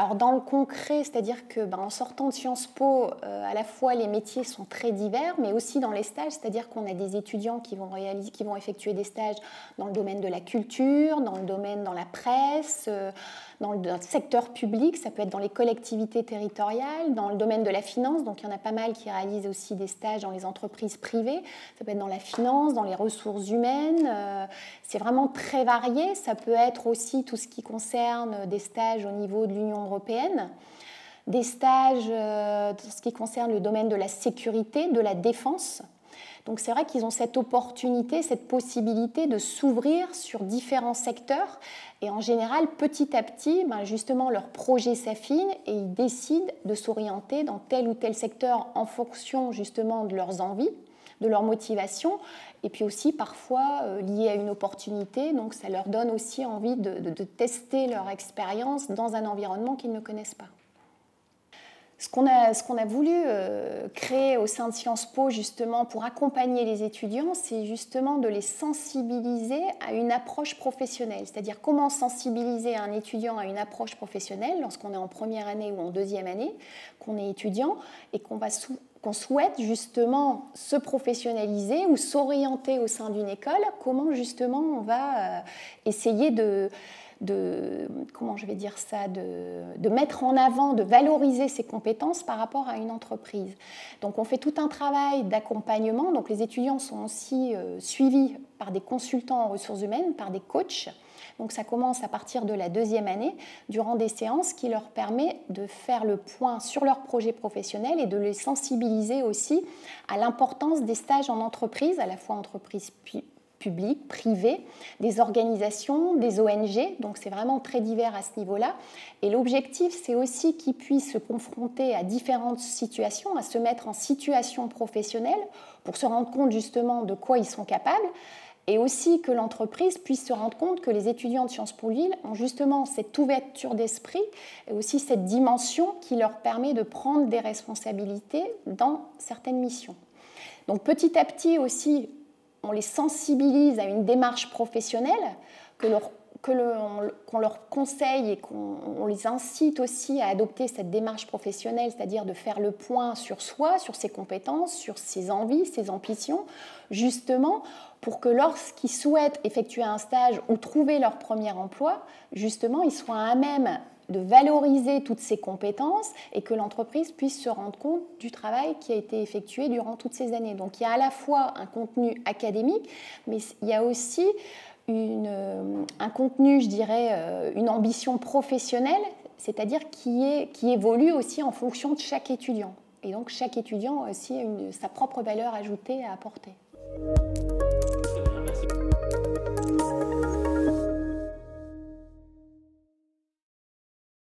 Alors dans le concret, c'est-à-dire que en sortant de Sciences Po, à la fois les métiers sont très divers, mais aussi dans les stages, c'est-à-dire qu'on a des étudiants qui vont effectuer des stages dans le domaine de la culture, dans la presse, dans le secteur public, ça peut être dans les collectivités territoriales, dans le domaine de la finance, donc il y en a pas mal qui réalisent aussi des stages dans les entreprises privées, ça peut être dans la finance, dans les ressources humaines, c'est vraiment très varié, ça peut être aussi tout ce qui concerne des stages au niveau de l'Union européenne, des stages tout ce qui concerne le domaine de la sécurité, de la défense. Donc c'est vrai qu'ils ont cette opportunité, cette possibilité de s'ouvrir sur différents secteurs et en général, petit à petit, justement, leur projet s'affine et ils décident de s'orienter dans tel ou tel secteur en fonction justement de leurs envies, de leur motivation et puis aussi parfois lié à une opportunité. Donc ça leur donne aussi envie de tester leur expérience dans un environnement qu'ils ne connaissent pas. Ce qu'on a voulu créer au sein de Sciences Po justement pour accompagner les étudiants, c'est justement de les sensibiliser à une approche professionnelle. C'est-à-dire comment sensibiliser un étudiant à une approche professionnelle lorsqu'on est en première année ou en deuxième année, qu'on est étudiant et qu'on souhaite justement se professionnaliser ou s'orienter au sein d'une école, comment justement on va essayer de mettre en avant, de valoriser ses compétences par rapport à une entreprise. Donc on fait tout un travail d'accompagnement, donc les étudiants sont aussi suivis par des consultants en ressources humaines, par des coachs. Donc ça commence à partir de la deuxième année, durant des séances qui leur permettent de faire le point sur leur projet professionnel et de les sensibiliser aussi à l'importance des stages en entreprise, à la fois entreprise publics, privés, des organisations, des ONG, donc c'est vraiment très divers à ce niveau-là. Et l'objectif, c'est aussi qu'ils puissent se confronter à différentes situations, à se mettre en situation professionnelle pour se rendre compte justement de quoi ils sont capables, et aussi que l'entreprise puisse se rendre compte que les étudiants de Sciences Po Lille ont justement cette ouverture d'esprit et aussi cette dimension qui leur permet de prendre des responsabilités dans certaines missions. Donc petit à petit aussi, on les sensibilise à une démarche professionnelle, qu'on leur conseille et qu'on les incite aussi à adopter cette démarche professionnelle, c'est-à-dire de faire le point sur soi, sur ses compétences, sur ses envies, ses ambitions, justement pour que lorsqu'ils souhaitent effectuer un stage ou trouver leur premier emploi, justement, ils soient à même de valoriser toutes ces compétences et que l'entreprise puisse se rendre compte du travail qui a été effectué durant toutes ces années. Donc il y a à la fois un contenu académique, mais il y a aussi un contenu, je dirais, une ambition professionnelle, c'est-à-dire qui évolue aussi en fonction de chaque étudiant. Et donc chaque étudiant a aussi sa propre valeur ajoutée à apporter.